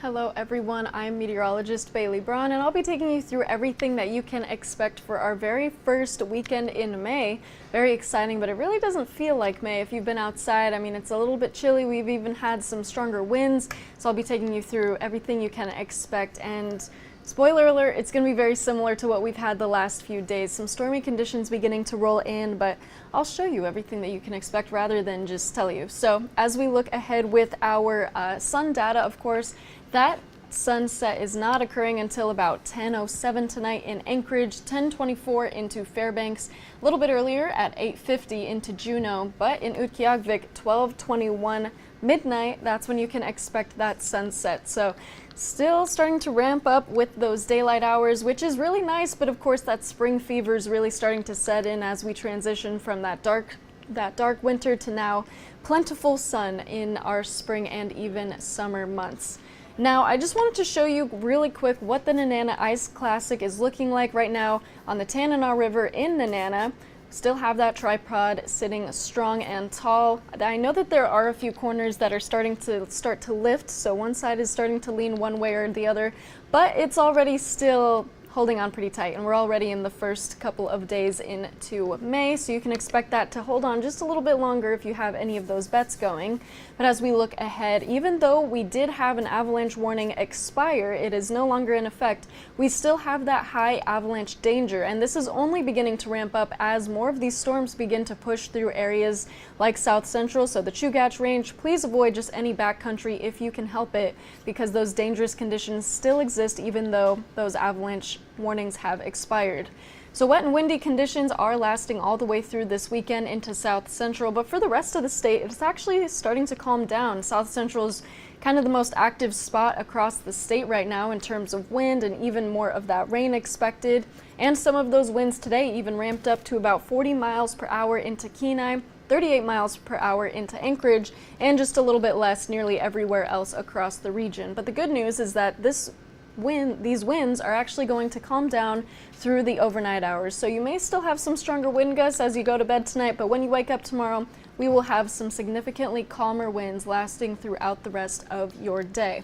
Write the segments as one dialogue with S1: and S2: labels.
S1: Hello everyone, I'm Meteorologist Bailey Braun, and I'll be taking you through everything that you can expect for our very first weekend in May. Very exciting, but it really doesn't feel like May if you've been outside. I mean, it's a little bit chilly. We've even had some stronger winds, so I'll be taking you through everything you can expect. And spoiler alert, it's going to be very similar to what we've had the last few days. Some stormy conditions beginning to roll in, but I'll show you everything that you can expect rather than just tell you. So as we look ahead with our sun data, of course, that sunset is not occurring until about 10:07 tonight in Anchorage, 10:24 into Fairbanks, a little bit earlier at 8:50 into Juneau, but in Utqiagvik, 12:21 midnight, that's when you can expect that sunset. So still starting to ramp up with those daylight hours, which is really nice, but of course that spring fever is really starting to set in as we transition from that dark winter to now plentiful sun in our spring and even summer months. Now, I just wanted to show you really quick what the Nenana Ice Classic is looking like right now on the Tanana River in Nenana. Still have that tripod sitting strong and tall. I know that there are a few corners that are starting to lift, so one side is starting to lean one way or the other, but it's already still holding on pretty tight, and we're already in the first couple of days into May, so you can expect that to hold on just a little bit longer if you have any of those bets going. But as we look ahead, even though we did have an avalanche warning expire, it is no longer in effect, we still have that high avalanche danger, and this is only beginning to ramp up as more of these storms begin to push through areas like Southcentral, so the Chugach Range. Please avoid just any backcountry if you can help it, because those dangerous conditions still exist even though those avalanche warnings have expired. So wet and windy conditions are lasting all the way through this weekend into Southcentral, but for the rest of the state, it's actually starting to calm down. Southcentral is kind of the most active spot across the state right now in terms of wind, and even more of that rain expected. And some of those winds today even ramped up to about 40 miles per hour into Kenai, 38 miles per hour into Anchorage, and just a little bit less nearly everywhere else across the region. But the good news is that these winds are actually going to calm down through the overnight hours. So you may still have some stronger wind gusts as you go to bed tonight, but when you wake up tomorrow, we will have some significantly calmer winds lasting throughout the rest of your day.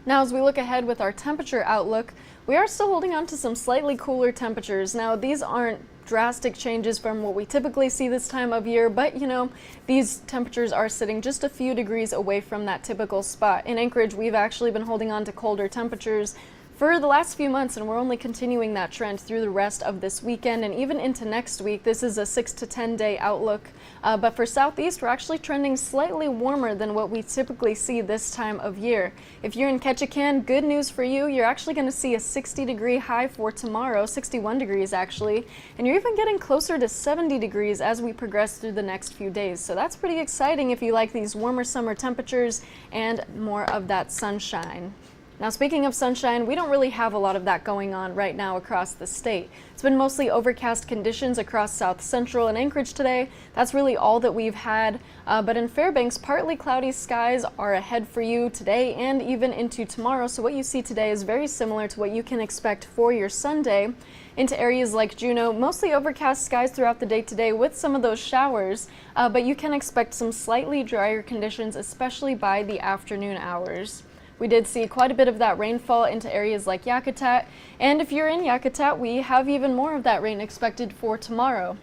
S1: Now, as we look ahead with our temperature outlook, we are still holding on to some slightly cooler temperatures. Now, these aren't drastic changes from what we typically see this time of year, but you know, these temperatures are sitting just a few degrees away from that typical spot. In Anchorage, we've actually been holding on to colder temperatures for the last few months, and we're only continuing that trend through the rest of this weekend and even into next week. This is a 6 to 10 day outlook, but for Southeast, we're actually trending slightly warmer than what we typically see this time of year. If you're in Ketchikan, good news for you. You're actually going to see a 60-degree high for tomorrow, 61 degrees actually, and you're even getting closer to 70 degrees as we progress through the next few days. So that's pretty exciting if you like these warmer summer temperatures and more of that sunshine. Now, speaking of sunshine, we don't really have a lot of that going on right now across the state. It's been mostly overcast conditions across Southcentral and Anchorage today. That's really all that we've had. But in Fairbanks, partly cloudy skies are ahead for you today and even into tomorrow. So what you see today is very similar to what you can expect for your Sunday. Into areas like Juneau, mostly overcast skies throughout the day today with some of those showers, but you can expect some slightly drier conditions, especially by the afternoon hours. We did see quite a bit of that rainfall into areas like Yakutat, and if you're in Yakutat, we have even more of that rain expected for tomorrow.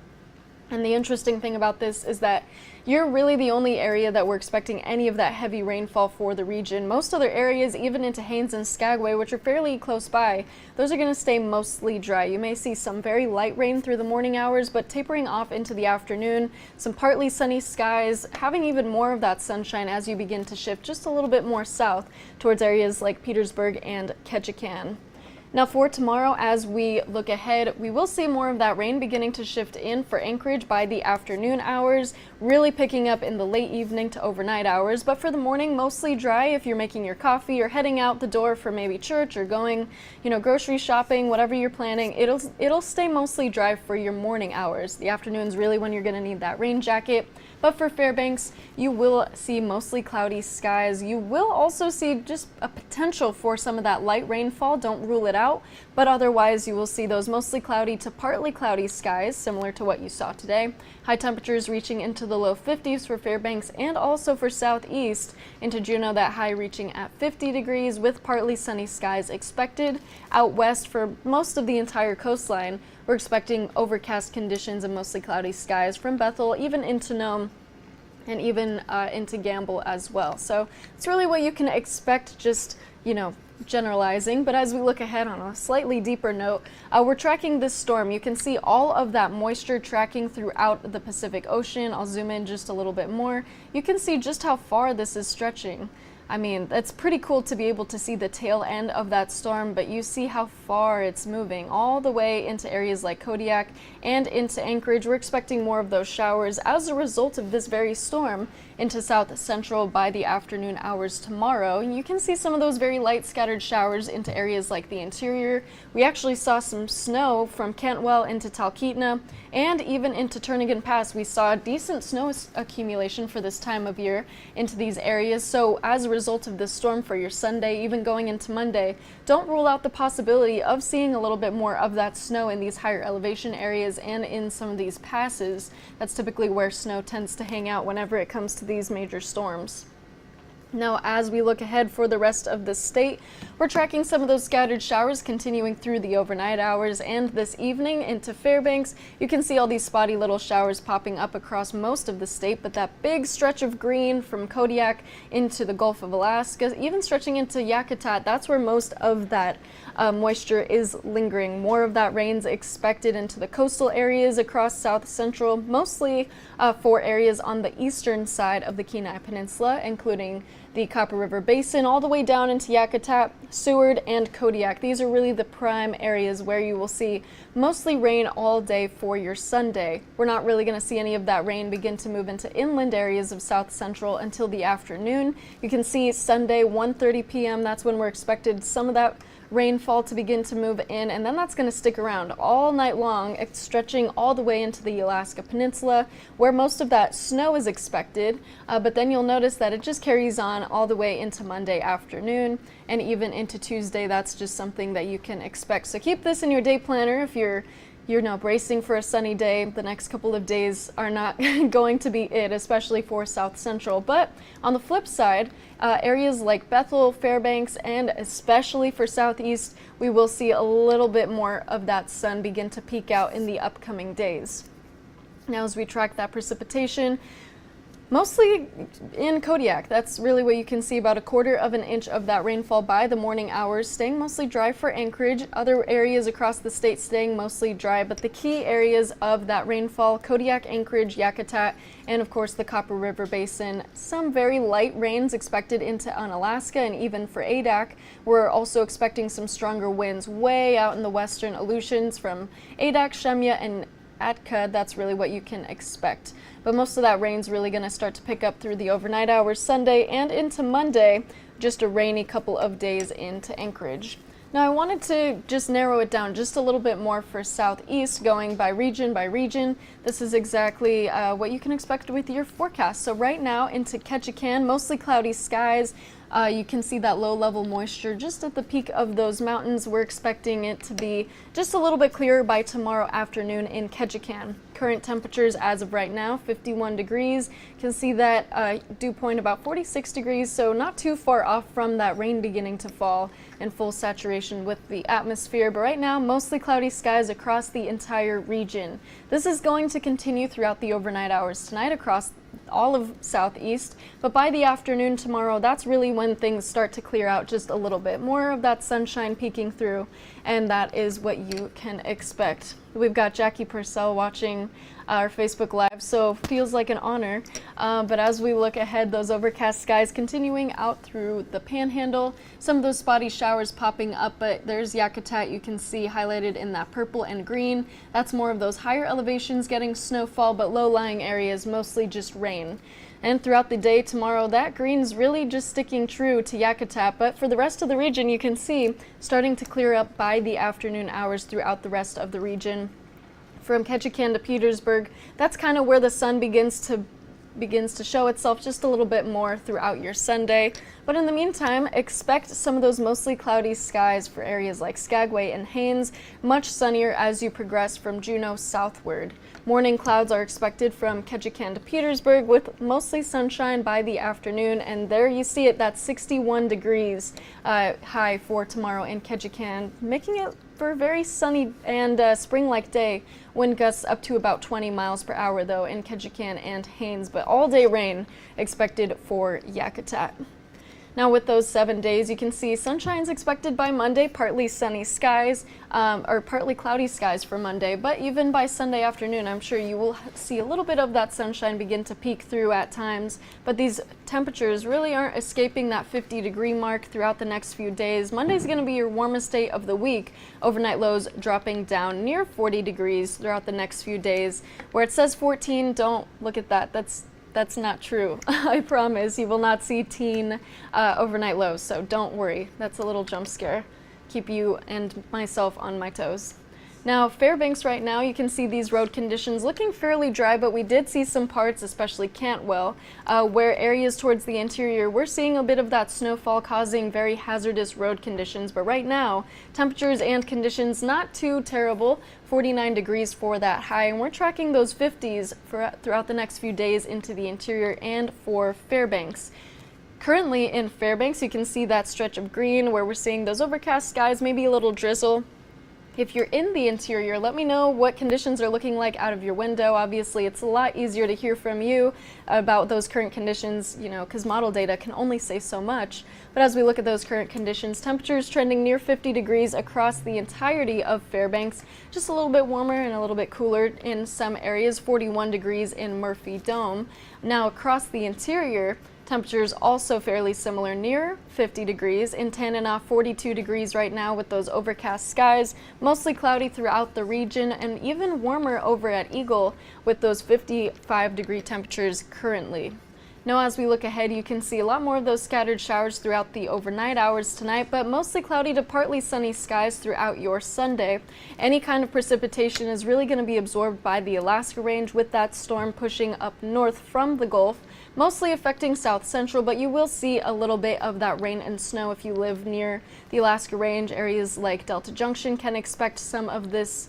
S1: And the interesting thing about this is that you're really the only area that we're expecting any of that heavy rainfall for the region. Most other areas, even into Haines and Skagway, which are fairly close by, those are going to stay mostly dry. You may see some very light rain through the morning hours, but tapering off into the afternoon, some partly sunny skies, having even more of that sunshine as you begin to shift just a little bit more south towards areas like Petersburg and Ketchikan. Now for tomorrow, as we look ahead, we will see more of that rain beginning to shift in for Anchorage by the afternoon hours, really picking up in the late evening to overnight hours. But for the morning, mostly dry if you're making your coffee or heading out the door for maybe church or going, grocery shopping, whatever you're planning. It'll stay mostly dry for your morning hours. The afternoon's really when you're going to need that rain jacket. But for Fairbanks, you will see mostly cloudy skies. You will also see just a potential for some of that light rainfall. Don't rule it out, but otherwise you will see those mostly cloudy to partly cloudy skies, similar to what you saw today. High temperatures reaching into the low 50s for Fairbanks and also for Southeast. Into Juneau, that high reaching at 50 degrees with partly sunny skies expected. Out west for most of the entire coastline, we're expecting overcast conditions and mostly cloudy skies from Bethel, even into Nome, and even into Gamble as well. So it's really what you can expect, just, generalizing. But as we look ahead on a slightly deeper note, we're tracking this storm. You can see all of that moisture tracking throughout the Pacific Ocean. I'll zoom in just a little bit more. You can see just how far this is stretching. I mean, that's pretty cool to be able to see the tail end of that storm, but you see how far it's moving all the way into areas like Kodiak and into Anchorage. We're expecting more of those showers as a result of this very storm into South Central by the afternoon hours tomorrow. You can see some of those very light scattered showers into areas like the interior. We actually saw some snow from Cantwell into Talkeetna and even into Turnagain Pass. We saw decent snow accumulation for this time of year into these areas. So as a result of this storm for your Sunday, even going into Monday, don't rule out the possibility of seeing a little bit more of that snow in these higher elevation areas and in some of these passes. That's typically where snow tends to hang out whenever it comes to these major storms. Now, as we look ahead for the rest of the state, we're tracking some of those scattered showers continuing through the overnight hours and this evening into Fairbanks. You can see all these spotty little showers popping up across most of the state, but that big stretch of green from Kodiak into the Gulf of Alaska, even stretching into Yakutat, that's where most of that moisture is lingering. More of that rain's expected into the coastal areas across South Central, mostly for areas on the eastern side of the Kenai Peninsula, including the Copper River Basin, all the way down into Yakutat, Seward, and Kodiak. These are really the prime areas where you will see mostly rain all day for your Sunday. We're not really going to see any of that rain begin to move into inland areas of South Central until the afternoon. You can see Sunday 1:30 p.m. That's when we're expected some of that rainfall to begin to move in, and then that's going to stick around all night long, stretching all the way into the Alaska Peninsula, where most of that snow is expected, but then you'll notice that it just carries on all the way into Monday afternoon and even into Tuesday. That's just something that you can expect. So keep this in your day planner if you're now bracing for a sunny day. The next couple of days are not going to be it, especially for South Central. But on the flip side, areas like Bethel, Fairbanks, and especially for Southeast, we will see a little bit more of that sun begin to peek out in the upcoming days. Now, as we track that precipitation, mostly in Kodiak, that's really what you can see, about 1/4 of an inch of that rainfall by the morning hours, staying mostly dry for Anchorage. Other areas across the state staying mostly dry, but the key areas of that rainfall, Kodiak, Anchorage, Yakutat, and of course the Copper River Basin. Some very light rains expected into Unalaska and even for Adak. We're also expecting some stronger winds way out in the western Aleutians from Adak, Shemya, and Atka. That's really what you can expect. But most of that rain's really going to start to pick up through the overnight hours Sunday and into Monday, just a rainy couple of days into Anchorage. Now, I wanted to just narrow it down just a little bit more for Southeast, going by region by region. This is exactly what you can expect with your forecast. So right now into Ketchikan, mostly cloudy skies. You can see that low-level moisture just at the peak of those mountains. We're expecting it to be just a little bit clearer by tomorrow afternoon in Ketchikan. Current temperatures as of right now, 51 degrees. You can see that dew point about 46 degrees, so not too far off from that rain beginning to fall in full saturation with the atmosphere. But right now, mostly cloudy skies across the entire region. This is going to continue throughout the overnight hours tonight across all of Southeast, but by the afternoon tomorrow, that's really when things start to clear out just a little bit. More of that sunshine peeking through, and that is what you can expect. We've got Jackie Purcell watching our Facebook Live, so feels like an honor. But as we look ahead, those overcast skies continuing out through the Panhandle, some of those spotty showers popping up, but there's Yakutat you can see highlighted in that purple and green. That's more of those higher elevations getting snowfall, but low-lying areas mostly just rain. And throughout the day tomorrow, that green's really just sticking true to Yakutat, but for the rest of the region, you can see starting to clear up by the afternoon hours throughout the rest of the region. From Ketchikan to Petersburg, that's kind of where the sun begins to begins to show itself just a little bit more throughout your Sunday. But in the meantime, expect some of those mostly cloudy skies for areas like Skagway and Haines, much sunnier as you progress from Juneau southward. Morning clouds are expected from Ketchikan to Petersburg with mostly sunshine by the afternoon, and there you see it, that's 61 degrees high for tomorrow in Ketchikan, making it for a very sunny and spring-like day. Wind gusts up to about 20 miles per hour though in Ketchikan and Haines, but all-day rain expected for Yakutat. Now with those 7 days, you can see sunshine's expected by Monday, partly sunny skies, or partly cloudy skies for Monday, but even by Sunday afternoon, I'm sure you will see a little bit of that sunshine begin to peek through at times, but these temperatures really aren't escaping that 50-degree mark throughout the next few days. Monday's going to be your warmest day of the week, overnight lows dropping down near 40 degrees throughout the next few days. Where it says 14, don't look at that. That's not true. I promise you will not see teen overnight lows, so don't worry. That's a little jump scare. Keep you and myself on my toes. Now, Fairbanks right now, you can see these road conditions looking fairly dry, but we did see some parts, especially Cantwell, where areas towards the interior, we're seeing a bit of that snowfall causing very hazardous road conditions. But right now, temperatures and conditions not too terrible, 49 degrees for that high, and we're tracking those 50s throughout the next few days into the interior and for Fairbanks. Currently in Fairbanks, you can see that stretch of green where we're seeing those overcast skies, maybe a little drizzle. If you're in the interior, let me know what conditions are looking like out of your window. Obviously, it's a lot easier to hear from you about those current conditions, because model data can only say so much. But as we look at those current conditions, temperatures trending near 50 degrees across the entirety of Fairbanks, just a little bit warmer and a little bit cooler in some areas, 41 degrees in Murphy Dome. Now across the interior, temperatures also fairly similar, near 50 degrees. In Tanana, 42 degrees right now with those overcast skies, mostly cloudy throughout the region, and even warmer over at Eagle with those 55-degree temperatures currently. Now as we look ahead, you can see a lot more of those scattered showers throughout the overnight hours tonight, but mostly cloudy to partly sunny skies throughout your Sunday. Any kind of precipitation is really going to be absorbed by the Alaska Range with that storm pushing up north from the Gulf, mostly affecting South Central, but you will see a little bit of that rain and snow if you live near the Alaska Range. Areas like Delta Junction can expect some of this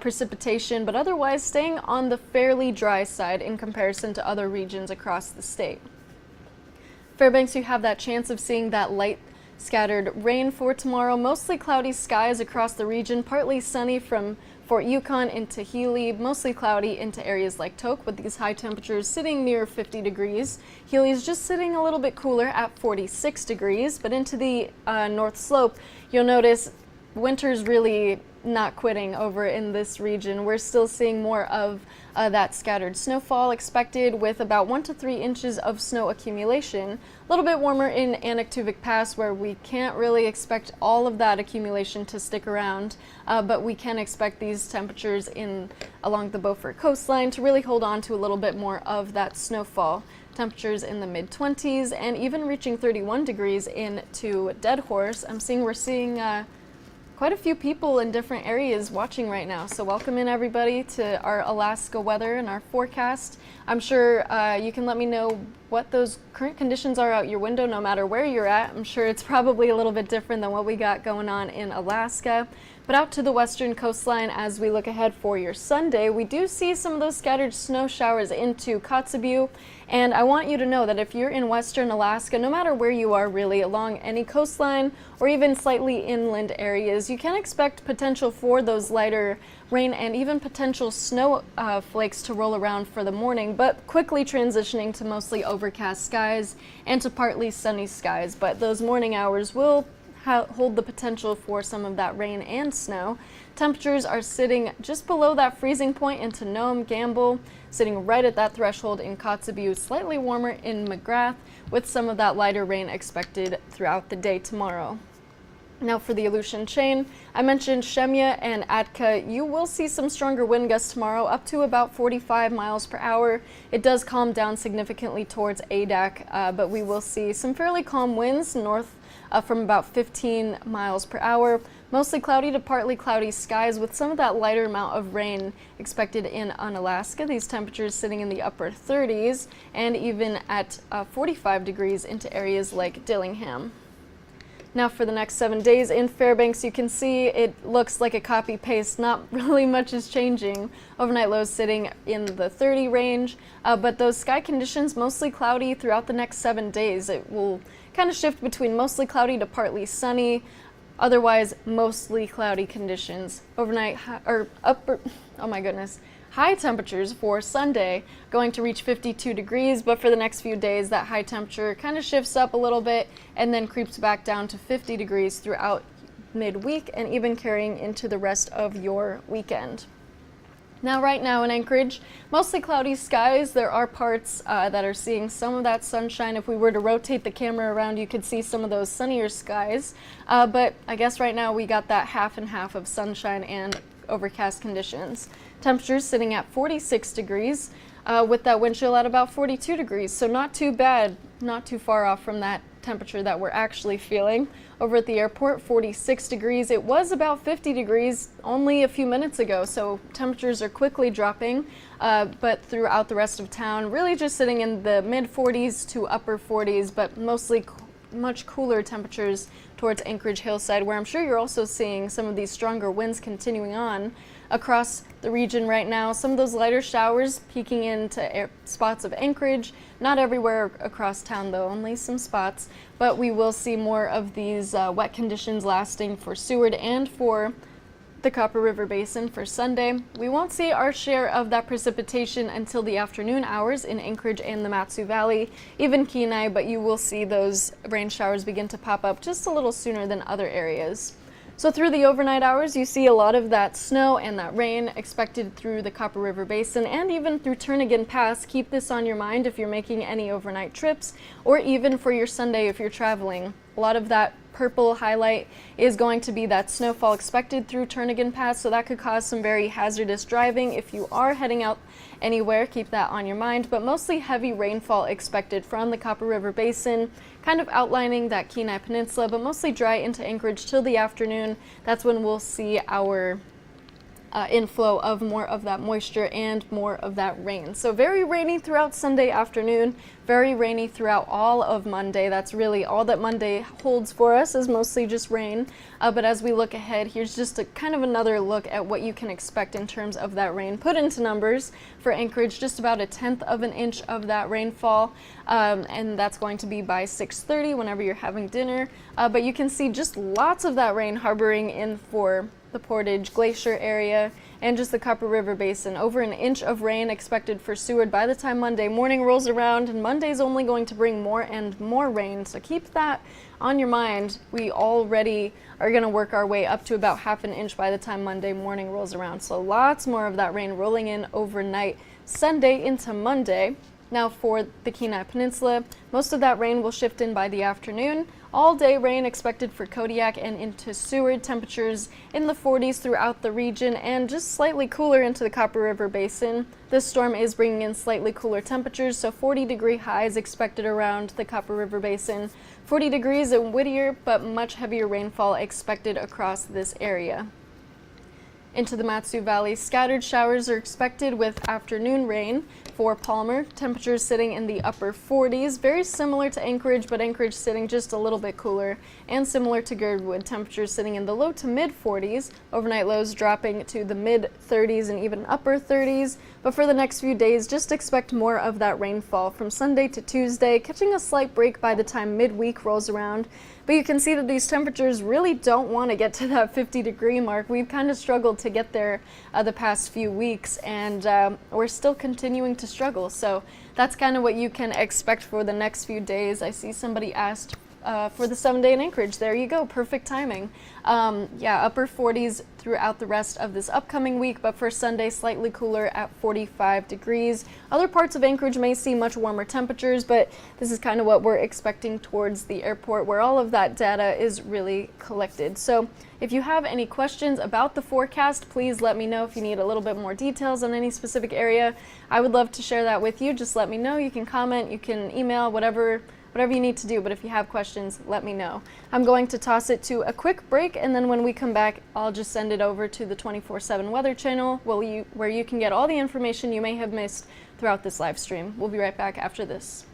S1: precipitation, but otherwise staying on the fairly dry side in comparison to other regions across the state. Fairbanks, you have that chance of seeing that light scattered rain for tomorrow. Mostly cloudy skies across the region, partly sunny from Fort Yukon into Healy, mostly cloudy into areas like Tok with these high temperatures sitting near 50 degrees. Healy is just sitting a little bit cooler at 46 degrees, but into the North Slope, you'll notice winter's really not quitting over in this region. We're still seeing more of that scattered snowfall expected with about 1 to 3 inches of snow accumulation. A little bit warmer in Anaktuvuk Pass where we can't really expect all of that accumulation to stick around, but we can expect these temperatures along the Beaufort coastline to really hold on to a little bit more of that snowfall. Temperatures in the mid-20s and even reaching 31 degrees into Dead Horse. We're seeing quite a few people in different areas watching right now, so welcome in everybody to our Alaska weather and our forecast. I'm sure you can let me know what those current conditions are out your window no matter where you're at. I'm sure it's probably a little bit different than what we got going on in Alaska. But out to the western coastline, as we look ahead for your Sunday, we do see some of those scattered snow showers into Kotzebue. And I want you to know that if you're in western Alaska, no matter where you are really, along any coastline or even slightly inland areas, you can expect potential for those lighter rain and even potential snow flakes to roll around for the morning, but quickly transitioning to mostly overcast skies and to partly sunny skies. But those morning hours will hold the potential for some of that rain and snow. Temperatures are sitting just below that freezing point into Nome, Gamble, sitting right at that threshold in Kotzebue, slightly warmer in McGrath, with some of that lighter rain expected throughout the day tomorrow. Now for the Aleutian chain, I mentioned Shemya and Atka. You will see some stronger wind gusts tomorrow, up to about 45 miles per hour. It does calm down significantly towards Adak, but we will see some fairly calm winds north from about 15 miles per hour. Mostly cloudy to partly cloudy skies with some of that lighter amount of rain expected in Unalaska. These temperatures sitting in the upper 30s and even at 45 degrees into areas like Dillingham. Now for the next 7 days in Fairbanks, you can see it looks like a copy paste. Not really much is changing. Overnight lows sitting in the 30 range, but those sky conditions mostly cloudy throughout the next 7 days. It will kind of shift between mostly cloudy to partly sunny. Otherwise, mostly cloudy conditions. Overnight, high temperatures for Sunday going to reach 52 degrees, but for the next few days, that high temperature kind of shifts up a little bit and then creeps back down to 50 degrees throughout midweek and even carrying into the rest of your weekend. Now, right now in Anchorage, mostly cloudy skies. There are parts that are seeing some of that sunshine. If we were to rotate the camera around, you could see some of those sunnier skies. But I guess right now we got that half and half of sunshine and overcast conditions. Temperatures sitting at 46 degrees with that wind chill at about 42 degrees. So not too bad, not too far off from that temperature that we're actually feeling. Over at the airport, 46 degrees. It was about 50 degrees only a few minutes ago, so temperatures are quickly dropping, but throughout the rest of town, really just sitting in the mid 40s to upper 40s, but mostly much cooler temperatures towards Anchorage Hillside, where I'm sure you're also seeing some of these stronger winds continuing on across the region right now. Some of those lighter showers peeking into spots of Anchorage. Not everywhere across town though, only some spots. But we will see more of these wet conditions lasting for Seward and for the Copper River Basin for Sunday. We won't see our share of that precipitation until the afternoon hours in Anchorage and the Mat-Su Valley, even Kenai, but you will see those rain showers begin to pop up just a little sooner than other areas. So through the overnight hours, you see a lot of that snow and that rain expected through the Copper River Basin and even through Turnagain Pass. Keep this on your mind if you're making any overnight trips or even for your Sunday if you're traveling. A lot of that purple highlight is going to be that snowfall expected through Turnagain Pass, so that could cause some very hazardous driving if you are heading out anywhere. Keep that on your mind, but mostly heavy rainfall expected from the Copper River Basin, kind of outlining that Kenai Peninsula, but mostly dry into Anchorage till the afternoon. That's when we'll see our inflow of more of that moisture and more of that rain. So very rainy throughout Sunday afternoon, very rainy throughout all of Monday. That's really all that Monday holds for us, is mostly just rain. But as we look ahead, here's just a kind of another look at what you can expect in terms of that rain. Put into numbers for Anchorage, just about 1/10 of an inch of that rainfall, and that's going to be by 6:30 whenever you're having dinner. But you can see just lots of that rain harboring in for the Portage Glacier area and just the Copper River Basin. Over 1 inch of rain expected for Seward by the time Monday morning rolls around, and Monday's only going to bring more and more rain, so keep that on your mind. We already are going to work our way up to about 1/2 inch by the time Monday morning rolls around, so lots more of that rain rolling in overnight Sunday into Monday. Now for the Kenai Peninsula, most of that rain will shift in by the afternoon. All day rain expected for Kodiak and into Seward. Temperatures in the 40s throughout the region and just slightly cooler into the Copper River Basin. This storm is bringing in slightly cooler temperatures, so 40-degree highs expected around the Copper River Basin. 40 degrees in Whittier, but much heavier rainfall expected across this area. Into the Mat-Su Valley, scattered showers are expected with afternoon rain. For Palmer, temperatures sitting in the upper 40s, very similar to Anchorage, but Anchorage sitting just a little bit cooler, and similar to Girdwood, temperatures sitting in the low to mid 40s, overnight lows dropping to the mid 30s and even upper 30s. But for the next few days, just expect more of that rainfall from Sunday to Tuesday, catching a slight break by the time midweek rolls around. But you can see that these temperatures really don't want to get to that 50-degree mark. We've kind of struggled to get there the past few weeks, and we're still continuing to struggle. So that's kind of what you can expect for the next few days. I see somebody asked for the 7-day in Anchorage. There you go, perfect timing. Yeah, upper 40s throughout the rest of this upcoming week, but for Sunday, slightly cooler at 45 degrees. Other parts of Anchorage may see much warmer temperatures, but this is kind of what we're expecting towards the airport, where all of that data is really collected. So if you have any questions about the forecast, please let me know. If you need a little bit more details on any specific area, I would love to share that with you. Just let me know. You can comment, you can email, whatever whatever you need to do. But if you have questions, let me know. I'm going to toss it to a quick break, and then when we come back, I'll just send it over to the 24/7 Weather Channel where you can get all the information you may have missed throughout this live stream. We'll be right back after this.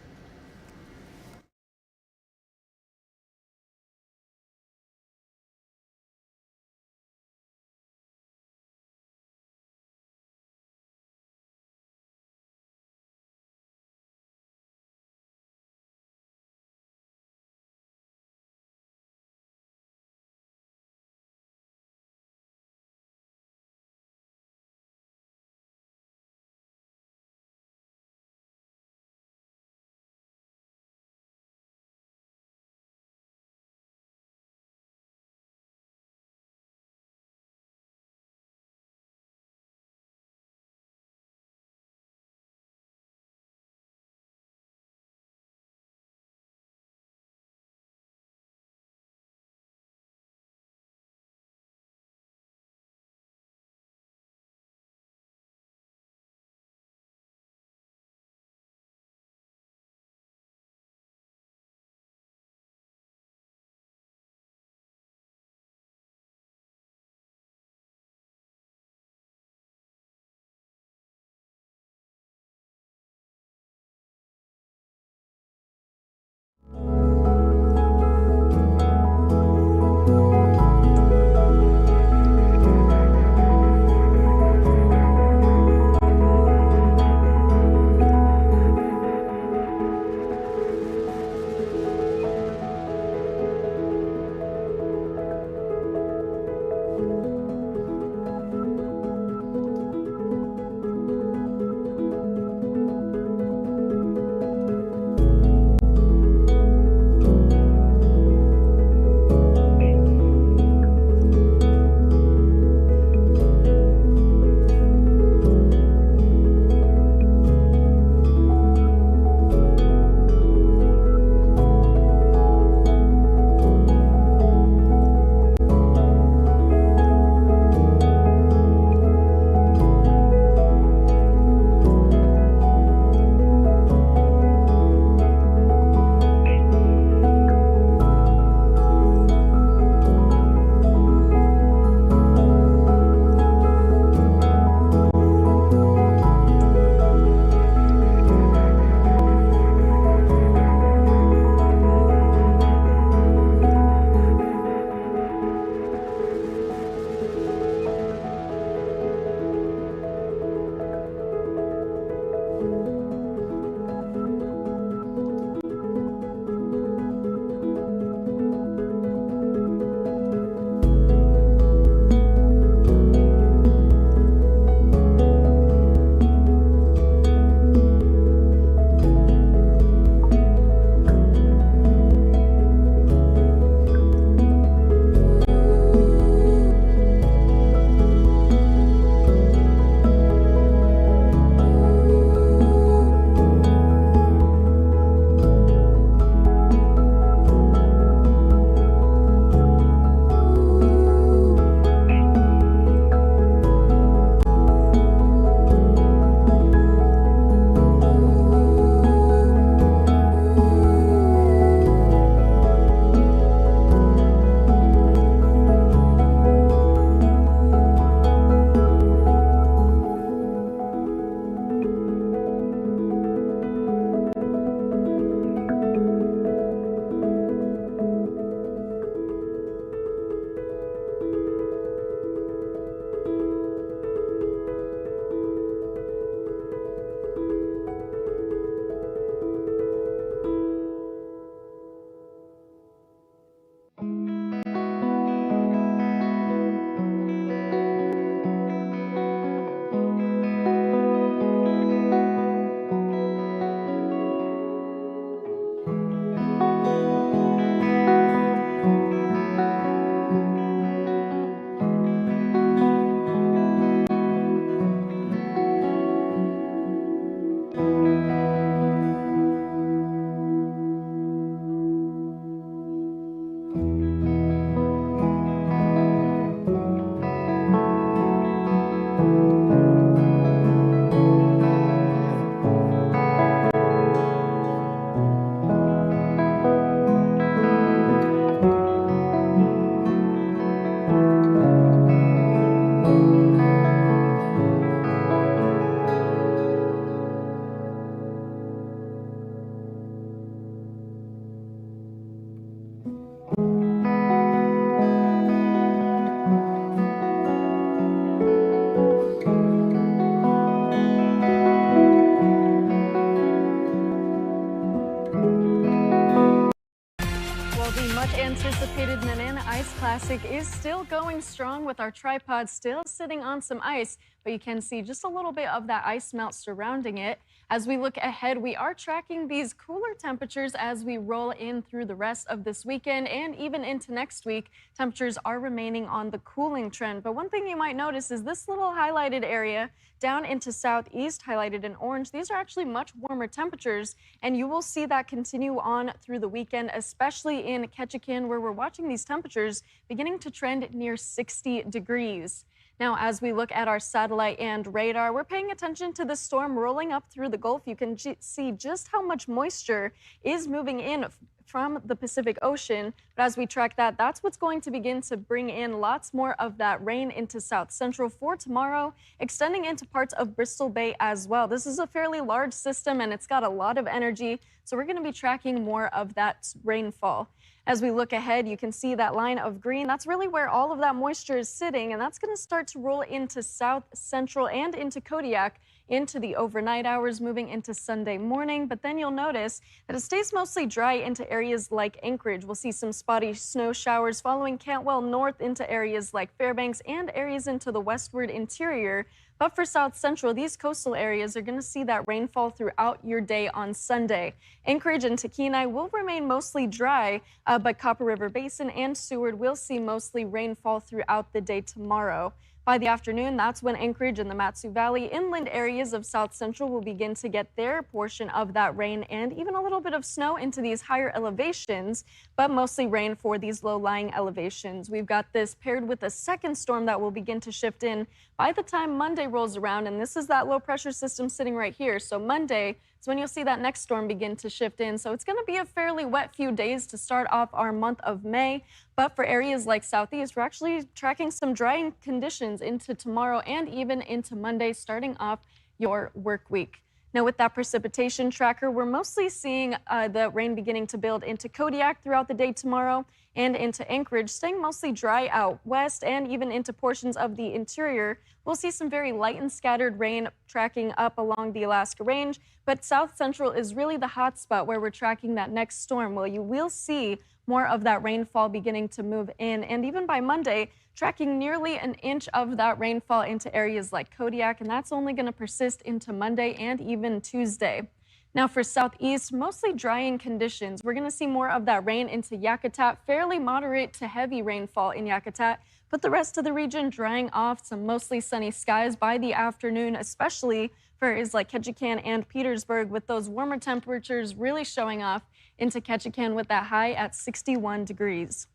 S1: Classic is still going strong with our tripod still sitting on some ice, but you can see just a little bit of that ice melt surrounding it. As we look ahead, we are tracking these cooler temperatures as we roll in through the rest of this weekend and even into next week. Temperatures are remaining on the cooling trend, but one thing you might notice is this little highlighted area down into southeast, highlighted in orange. These are actually much warmer temperatures, and you will see that continue on through the weekend, especially in Ketchikan, where we're watching these temperatures beginning to trend near 60 degrees. Now, as we look at our satellite and radar, we're paying attention to the storm rolling up through the Gulf. You can see just how much moisture is moving in from the Pacific Ocean. But as we track that, that's what's going to begin to bring in lots more of that rain into South Central for tomorrow, extending into parts of Bristol Bay as well. This is a fairly large system and it's got a lot of energy, so we're going to be tracking more of that rainfall. As we look ahead, you can see that line of green. That's really where all of that moisture is sitting, and that's going to start to roll into South Central and into Kodiak into the overnight hours, moving into Sunday morning. But then you'll notice that it stays mostly dry into areas like Anchorage. We'll see some spotty snow showers following Cantwell north into areas like Fairbanks and areas into the westward interior. But for South Central, these coastal areas are going to see that rainfall throughout your day on Sunday. Anchorage and Kenai will remain mostly dry, but Copper River Basin and Seward will see mostly rainfall throughout the day tomorrow. By the afternoon, that's when Anchorage and the Matsu Valley inland areas of South Central will begin to get their portion of that rain and even a little bit of snow into these higher elevations, but mostly rain for these low-lying elevations. We've got this paired with a second storm that will begin to shift in by the time Monday rolls around, and this is that low-pressure system sitting right here. So Monday is when you'll see that next storm begin to shift in. So it's going to be a fairly wet few days to start off our month of May. But for areas like Southeast, we're actually tracking some drying conditions into tomorrow and even into Monday, starting off your work week. Now, with that precipitation tracker, we're mostly seeing the rain beginning to build into Kodiak throughout the day tomorrow and into Anchorage, staying mostly dry out west and even into portions of the interior. We'll see some very light and scattered rain tracking up along the Alaska Range, but South Central is really the hot spot where we're tracking that next storm. Well, you will see more of that rainfall beginning to move in, and even by Monday, tracking nearly an inch of that rainfall into areas like Kodiak, and that's only going to persist into Monday and even Tuesday. Now for Southeast, mostly drying conditions. We're going to see more of that rain into Yakutat, fairly moderate to heavy rainfall in Yakutat, but the rest of the region drying off, some mostly sunny skies by the afternoon, especially for areas like Ketchikan and Petersburg, with those warmer temperatures really showing off into Ketchikan with that high at 61 degrees.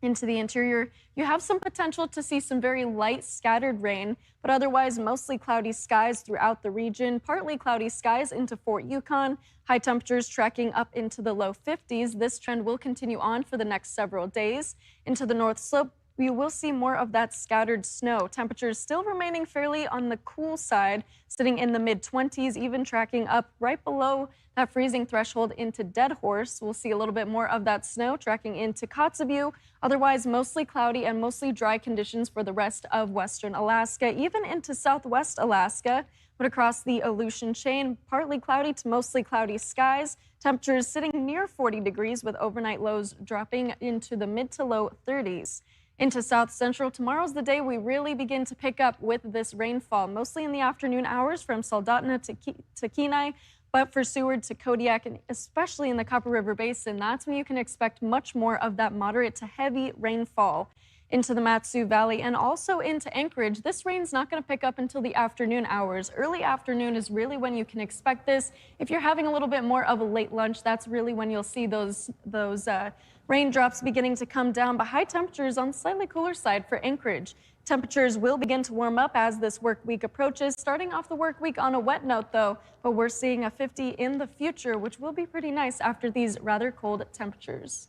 S1: Into the interior, you have some potential to see some very light scattered rain, but otherwise mostly cloudy skies throughout the region, partly cloudy skies into Fort Yukon, high temperatures tracking up into the low 50s. This trend will continue on for the next several days. Into the North Slope, we will see more of that scattered snow. Temperatures still remaining fairly on the cool side, sitting in the mid-20s, even tracking up right below that freezing threshold into Dead Horse. We'll see a little bit more of that snow tracking into Kotzebue. Otherwise, mostly cloudy and mostly dry conditions for the rest of western Alaska, even into southwest Alaska. But across the Aleutian chain, partly cloudy to mostly cloudy skies. Temperatures sitting near 40 degrees with overnight lows dropping into the mid to low 30s. Into South Central, tomorrow's the day we really begin to pick up with this rainfall, mostly in the afternoon hours from Soldotna to Kenai, but for Seward to Kodiak, and especially in the Copper River Basin, that's when you can expect much more of that moderate to heavy rainfall. Into the Matsu Valley and also into Anchorage, this rain's not going to pick up until the afternoon hours. Early afternoon is really when you can expect this. If you're having a little bit more of a late lunch, that's really when you'll see those raindrops beginning to come down, but high temperatures on the slightly cooler side for Anchorage. Temperatures will begin to warm up as this work week approaches, starting off the work week on a wet note though, but we're seeing a 50 in the future, which will be pretty nice after these rather cold temperatures.